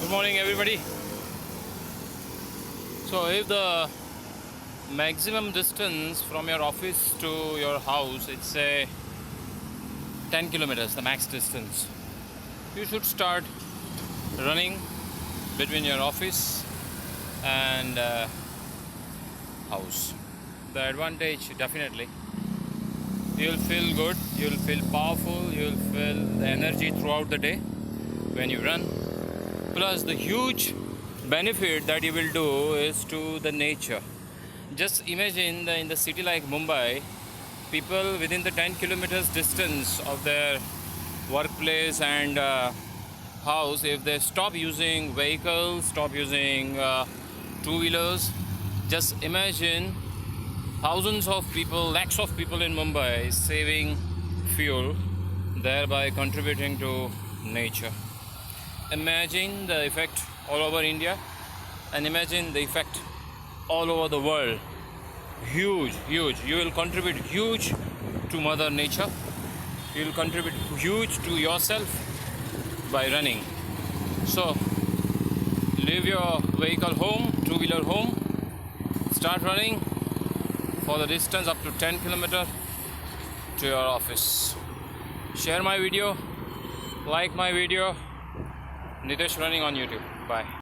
Good morning, everybody. So, if the maximum distance from your office to your house, it's say 10 kilometers, the max distance, you should start running between your office and house. The advantage, definitely, you'll feel good, you'll feel powerful, you'll feel the energy throughout the day when you run. Plus, the huge benefit that you will do is to the nature. Just imagine in the city like Mumbai, people within the 10 kilometers distance of their workplace and house, if they stop using vehicles, stop using two-wheelers, just imagine thousands of people, lakhs of people in Mumbai saving fuel, thereby contributing to nature. Imagine the effect all over India and imagine the effect all over the world. Huge. You will contribute huge to Mother Nature. You will contribute huge to yourself by running. So, leave your vehicle home, two-wheeler home, start running for the distance up to 10 kilometers to your office. Share my video, like my video. Nitesh Running on YouTube. Bye.